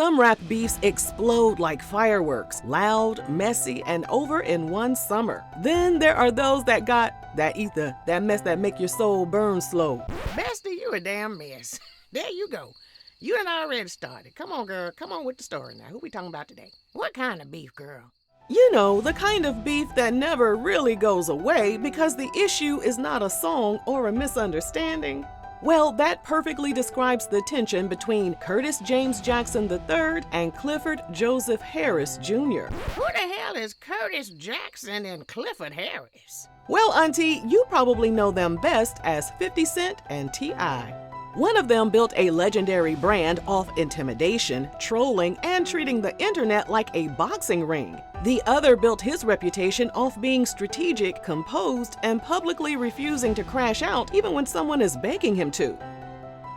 Some rap beefs explode like fireworks, loud, messy, and over in one summer. Then there are those that got that ether, that mess that make your soul burn slow. Bestie, you a damn mess. There you go. You done already started. Come on, girl. Come on with the story now. Who we talking about today? What kind of beef, girl? You know, the kind of beef that never really goes away because the issue is not a song or a misunderstanding. Well, that perfectly describes the tension between Curtis James Jackson III and Clifford Joseph Harris Jr. Who the hell is Curtis Jackson and Clifford Harris? Well, Auntie, you probably know them best as 50 Cent and T.I. One of them built a legendary brand off intimidation, trolling, and treating the internet like a boxing ring. The other built his reputation off being strategic, composed, and publicly refusing to crash out even when someone is begging him to.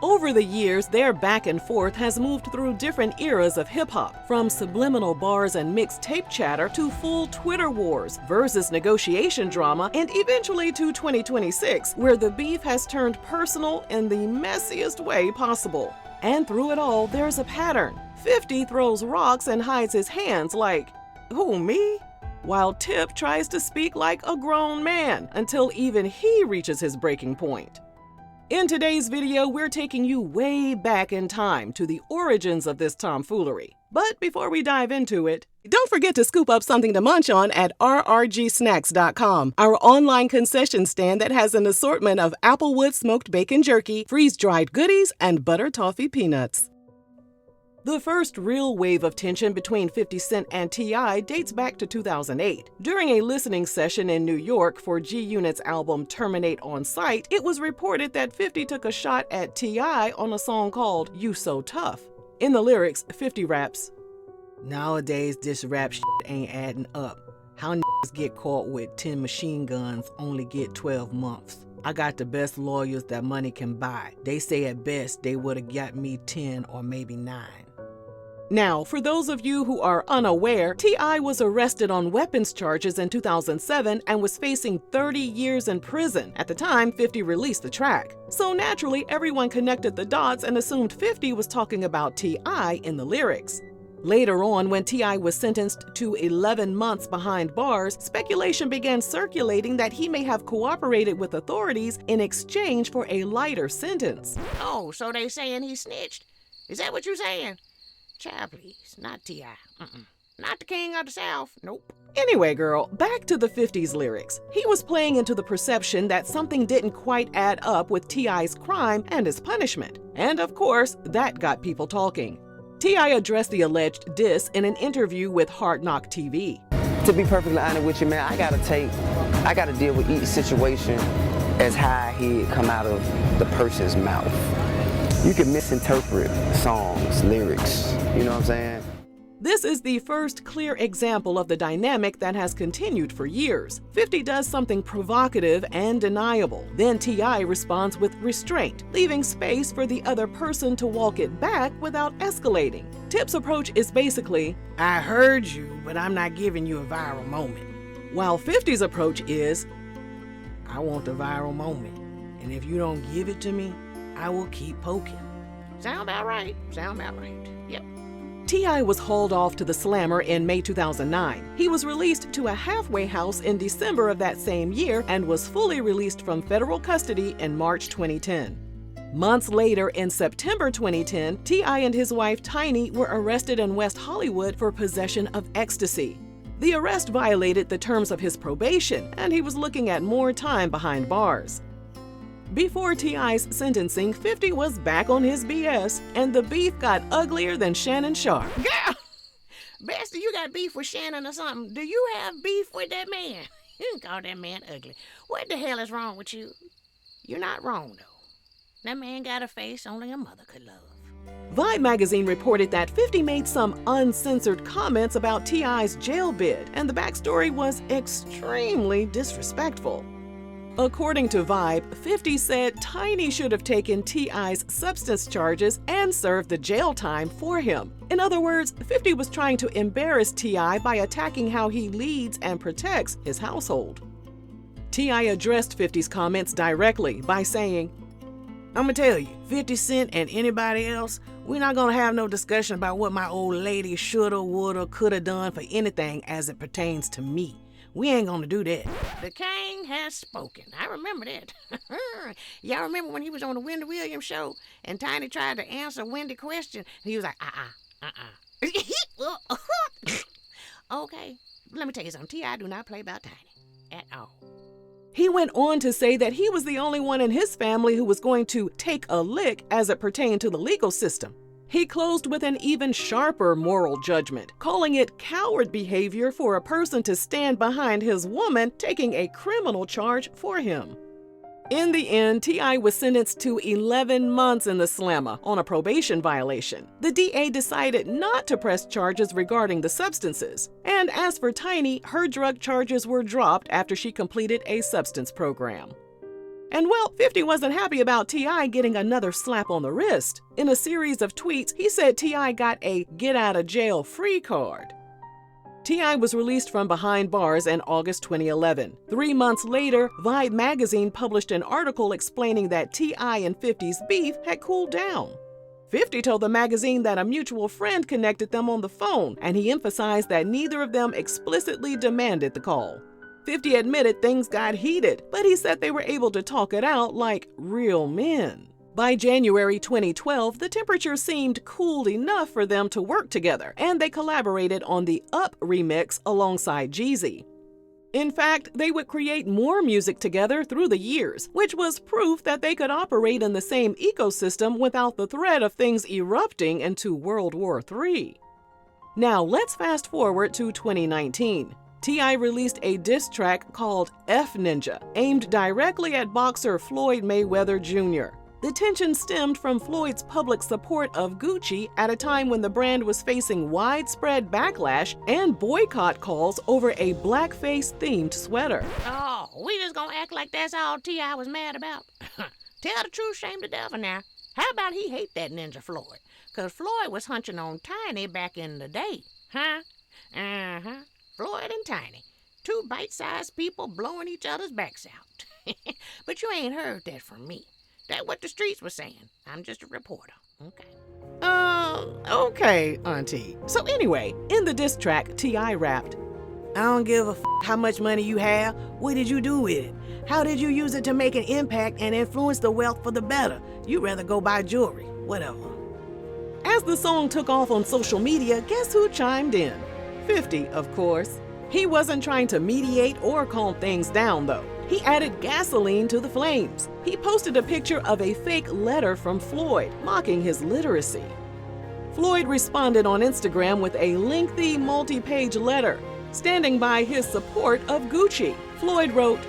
Over the years, their back and forth has moved through different eras of hip-hop, from subliminal bars and mixtape chatter to full Twitter wars, Verzuz negotiation drama, and eventually to 2026, where the beef has turned personal in the messiest way possible. And through it all, there's a pattern. 50 throws rocks and hides his hands like, "Who, me?" While Tip tries to speak like a grown man until even he reaches his breaking point. In today's video, we're taking you way back in time to the origins of this tomfoolery. But before we dive into it, don't forget to scoop up something to munch on at rrgsnacks.com, our online concession stand that has an assortment of Applewood smoked bacon jerky, freeze-dried goodies, and butter toffee peanuts. The first real wave of tension between 50 Cent and T.I. dates back to 2008. During a listening session in New York for G-Unit's album Terminate on Sight, it was reported that 50 took a shot at T.I. on a song called You So Tough. In the lyrics, 50 raps, "Nowadays this rap shit ain't adding up. How niggas get caught with 10 machine guns only get 12 months. I got the best lawyers that money can buy. They say at best they would've got me 10 or maybe 9. Now, for those of you who are unaware, T.I. was arrested on weapons charges in 2007 and was facing 30 years in prison at the time 50 released the track. So naturally, everyone connected the dots and assumed 50 was talking about T.I. in the lyrics. Later on, when T.I. was sentenced to 11 months behind bars, speculation began circulating that he may have cooperated with authorities in exchange for a lighter sentence. Oh, so they saying he snitched? Is that what you saying? Child, please, not T.I. Not the king of the South, nope. Anyway, girl, back to the 50s lyrics. He was playing into the perception that something didn't quite add up with T.I.'s crime and his punishment. And of course, that got people talking. T.I. addressed the alleged diss in an interview with Hard Knock TV. To be perfectly honest with you, man, I gotta deal with each situation as how I hear it come out of the person's mouth. You can misinterpret songs, lyrics, you know what I'm saying? This is the first clear example of the dynamic that has continued for years. 50 does something provocative and deniable. Then T.I. responds with restraint, leaving space for the other person to walk it back without escalating. Tip's approach is basically, I heard you, but I'm not giving you a viral moment. While 50's approach is, I want the viral moment, and if you don't give it to me, I will keep poking. Sound about right. Sound about right. Yep. T.I. was hauled off to the Slammer in May 2009. He was released to a halfway house in December of that same year and was fully released from federal custody in March 2010. Months later, in September 2010, T.I. and his wife Tiny were arrested in West Hollywood for possession of ecstasy. The arrest violated the terms of his probation, and he was looking at more time behind bars. Before T.I.'s sentencing, 50 was back on his BS, and the beef got uglier than Shannon Sharp. Girl, Bestie, you got beef with Shannon or something. Do you have beef with that man? You can call that man ugly. What the hell is wrong with you? You're not wrong, though. That man got a face only a mother could love. Vibe magazine reported that 50 made some uncensored comments about T.I.'s jail bid, and the backstory was extremely disrespectful. According to Vibe, 50 said Tiny should have taken T.I.'s substance charges and served the jail time for him. In other words, 50 was trying to embarrass T.I. by attacking how he leads and protects his household. T.I. addressed 50's comments directly by saying, I'ma tell you, 50 Cent and anybody else, We're not gonna have no discussion about what my old lady shoulda, woulda, coulda done for anything as it pertains to me. We ain't gonna do that. The king has spoken. I remember that. Y'all remember when he was on the Wendy Williams show and Tiny tried to answer Wendy's question and he was like, Okay, let me tell you something. T.I. do not play about Tiny at all. He went on to say that he was the only one in his family who was going to take a lick as it pertained to the legal system. He closed with an even sharper moral judgment, calling it coward behavior for a person to stand behind his woman taking a criminal charge for him. In the end, T.I. was sentenced to 11 months in the slammer on a probation violation. The DA decided not to press charges regarding the substances. And as for Tiny, her drug charges were dropped after she completed a substance program. And well, 50 wasn't happy about T.I. getting another slap on the wrist. In a series of tweets, he said T.I. got a get-out-of-jail-free card. T.I. was released from behind bars in August 2011. 3 months later, Vibe magazine published an article explaining that T.I. and 50's beef had cooled down. 50 told the magazine that a mutual friend connected them on the phone, and he emphasized that neither of them explicitly demanded the call. 50 admitted things got heated, but he said they were able to talk it out like real men. By January 2012, the temperature seemed cooled enough for them to work together, and they collaborated on the Up remix alongside Jeezy. In fact, they would create more music together through the years, which was proof that they could operate in the same ecosystem without the threat of things erupting into World War III. Now let's fast forward to 2019. T.I. released a diss track called F Ninja, aimed directly at boxer Floyd Mayweather Jr. The tension stemmed from Floyd's public support of Gucci at a time when the brand was facing widespread backlash and boycott calls over a blackface-themed sweater. Oh, we just gonna act like that's all T.I. was mad about? Tell the truth, shame the devil now. How about he hate that Ninja Floyd? 'Cause Floyd was hunching on Tiny back in the day, huh? Floyd and Tiny, two bite-sized people blowing each other's backs out. But you ain't heard that from me. That's what the streets were saying. I'm just a reporter. Okay, Auntie. So anyway, in the diss track, T.I. rapped, I don't give a how much money you have. What did you do with it? How did you use it to make an impact and influence the wealth for the better? You'd rather go buy jewelry. Whatever. As the song took off on social media, guess who chimed in? 50, of course. He wasn't trying to mediate or calm things down, though. He added gasoline to the flames. He posted a picture of a fake letter from Floyd, mocking his literacy. Floyd responded on Instagram with a lengthy multi-page letter, standing by his support of Gucci. Floyd wrote,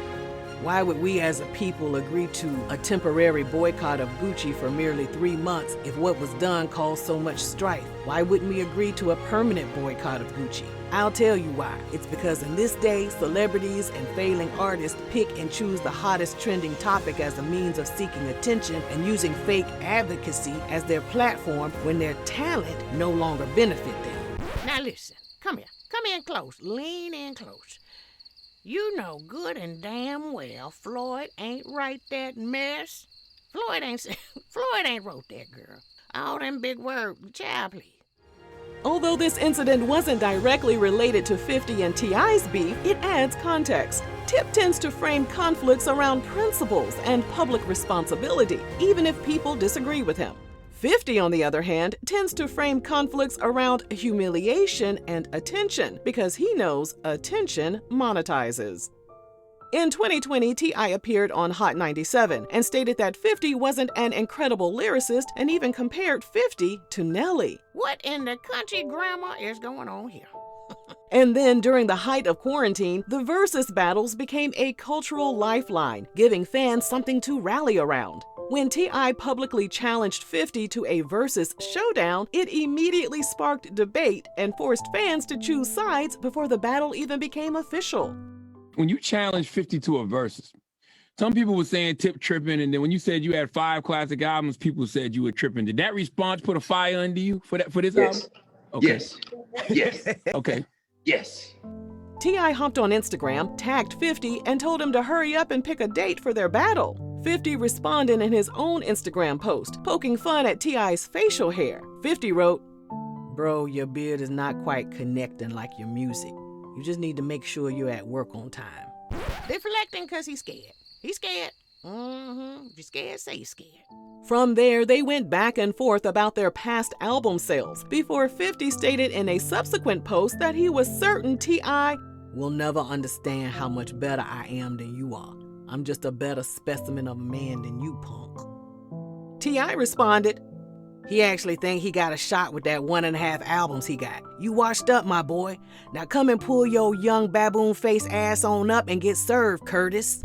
"Why would we as a people agree to a temporary boycott of Gucci for merely 3 months if what was done caused so much strife? Why wouldn't we agree to a permanent boycott of Gucci? I'll tell you why. It's because in this day, celebrities and failing artists pick and choose the hottest trending topic as a means of seeking attention and using fake advocacy as their platform when their talent no longer benefit them." Now listen, come here. Come in close. Lean in close. You know good and damn well Floyd ain't write that mess. Floyd ain't wrote that, girl. All them big words. Child, please. Although this incident wasn't directly related to 50 and T.I.'s beef, it adds context. Tip tends to frame conflicts around principles and public responsibility, even if people disagree with him. 50, on the other hand, tends to frame conflicts around humiliation and attention because he knows attention monetizes. In 2020, T.I. appeared on Hot 97 and stated that 50 wasn't an incredible lyricist and even compared 50 to Nelly. What in the country grammar is going on here? And then during the height of quarantine, the Verzuz battles became a cultural lifeline, giving fans something to rally around. When T.I. publicly challenged 50 to a Verzuz showdown, it immediately sparked debate and forced fans to choose sides before the battle even became official. When you challenged 50 to a Verzuz, some people were saying Tip tripping, and then when you said you had 5 classic albums, people said you were tripping. Did that response put a fire under you for this album? Okay. Yes. Yes. Okay. Yes. T.I. hopped on Instagram, tagged 50, and told him to hurry up and pick a date for their battle. 50 responded in his own Instagram post, poking fun at T.I.'s facial hair. 50 wrote, "Bro, your beard is not quite connecting like your music. You just need to make sure you're at work on time." Deflecting because he's scared. He's scared. If you're scared, say you're scared. From there, they went back and forth about their past album sales before 50 stated in a subsequent post that he was certain T.I. will never understand how much better I am than you are. I'm just a better specimen of a man than you, punk. T.I. responded, "He actually think he got a shot with that 1.5 albums he got. You washed up, my boy. Now come and pull your young baboon face ass on up and get served, Curtis."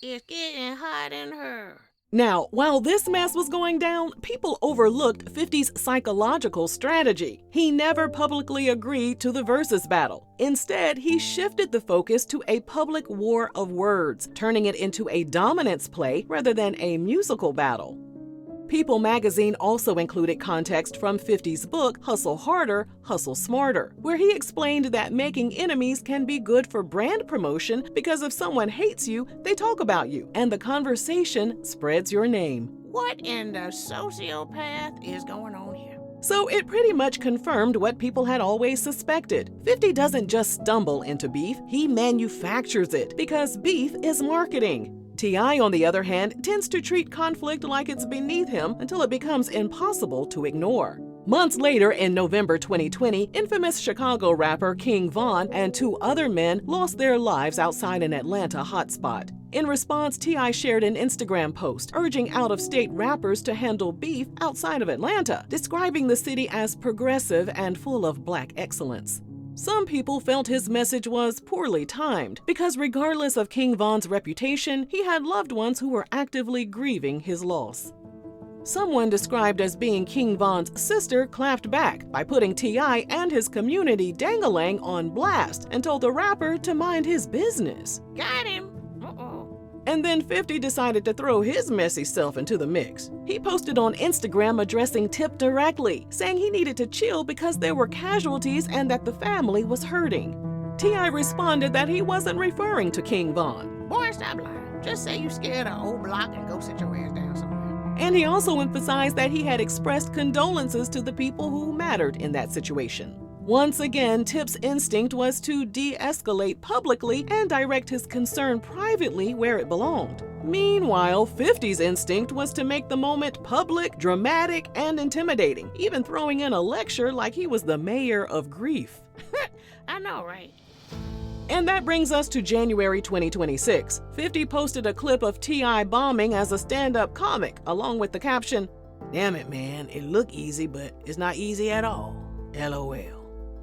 It's getting hot in her. Now, while this mess was going down, people overlooked 50's psychological strategy. He never publicly agreed to the Verzuz battle. Instead, he shifted the focus to a public war of words, turning it into a dominance play rather than a musical battle. People magazine also included context from 50's book, Hustle Harder, Hustle Smarter, where he explained that making enemies can be good for brand promotion because if someone hates you, they talk about you, and the conversation spreads your name. What in the sociopath is going on here? So it pretty much confirmed what people had always suspected. 50 doesn't just stumble into beef, he manufactures it, because beef is marketing. T.I., on the other hand, tends to treat conflict like it's beneath him until it becomes impossible to ignore. Months later, in November 2020, infamous Chicago rapper King Von and 2 other men lost their lives outside an Atlanta hotspot. In response, T.I. shared an Instagram post urging out-of-state rappers to handle beef outside of Atlanta, describing the city as progressive and full of black excellence. Some people felt his message was poorly timed because regardless of King Von's reputation, he had loved ones who were actively grieving his loss. Someone described as being King Von's sister clapped back by putting T.I. and his community dang-a-lang on blast and told the rapper to mind his business. Got him. And then 50 decided to throw his messy self into the mix. He posted on Instagram addressing Tip directly, saying he needed to chill because there were casualties and that the family was hurting. T.I. responded that he wasn't referring to King Von. Boy, stop lying. Just say you scared of old block and go sit your ass down somewhere. And he also emphasized that he had expressed condolences to the people who mattered in that situation. Once again, Tip's instinct was to de-escalate publicly and direct his concern privately where it belonged. Meanwhile, 50's instinct was to make the moment public, dramatic, and intimidating, even throwing in a lecture like he was the mayor of grief. I know, right? And that brings us to January 2026. 50 posted a clip of T.I. bombing as a stand-up comic, along with the caption, "Damn it, man, it look easy, but it's not easy at all. LOL."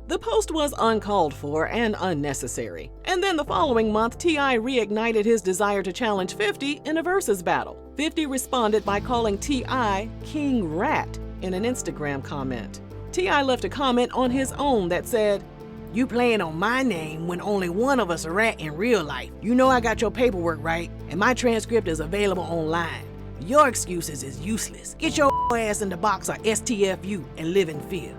The post was uncalled for and unnecessary. And then the following month, T.I. reignited his desire to challenge 50 in a Verzuz battle. 50 responded by calling T.I. King Rat in an Instagram comment. T.I. left a comment on his own that said, "You playing on my name when only one of us a rat in real life. You know I got your paperwork right, and my transcript is available online. Your excuses is useless. Get your ass in the box or STFU and live in fear."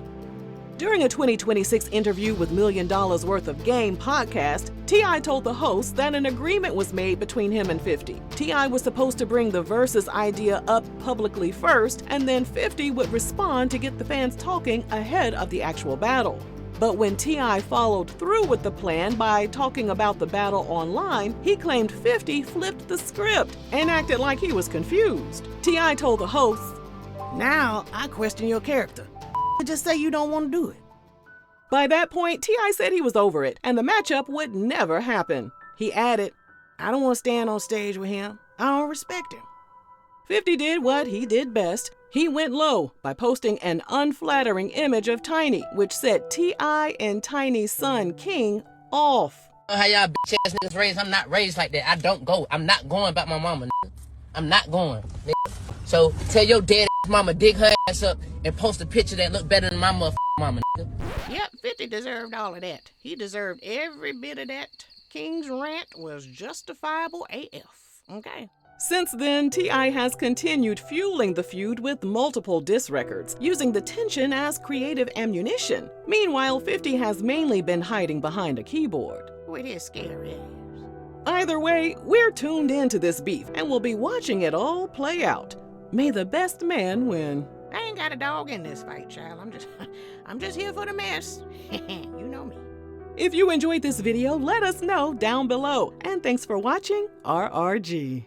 During a 2026 interview with $1 Million Worth of Game podcast, T.I. told the host that an agreement was made between him and 50. T.I. was supposed to bring the Verzuz idea up publicly first, and then 50 would respond to get the fans talking ahead of the actual battle. But when T.I. followed through with the plan by talking about the battle online, he claimed 50 flipped the script and acted like he was confused. T.I. told the host, "Now I question your character. Just say you don't want to do it." By that point, T.I. said he was over it, and the matchup would never happen. He added, "I don't want to stand on stage with him. I don't respect him." 50 did what he did best. He went low by posting an unflattering image of Tiny, which set T.I. and Tiny's son, King, off. How y'all bitch ass niggas raised? I'm not raised like that. I don't go. I'm not going about my mama, nigga. I'm not going, nigga. So tell your dead ass mama dig her ass up and post a picture that look better than my motherfucking mama, nigga. Yep, 50 deserved all of that. He deserved every bit of that. King's rant was justifiable AF. Okay. Since then, T.I. has continued fueling the feud with multiple diss records, using the tension as creative ammunition. Meanwhile, 50 has mainly been hiding behind a keyboard. With his scary ass. Either way, we're tuned into this beef and we'll be watching it all play out. May the best man win. I ain't got a dog in this fight, child. I'm just here for the mess. You know me. If you enjoyed this video, let us know down below. And thanks for watching RRG.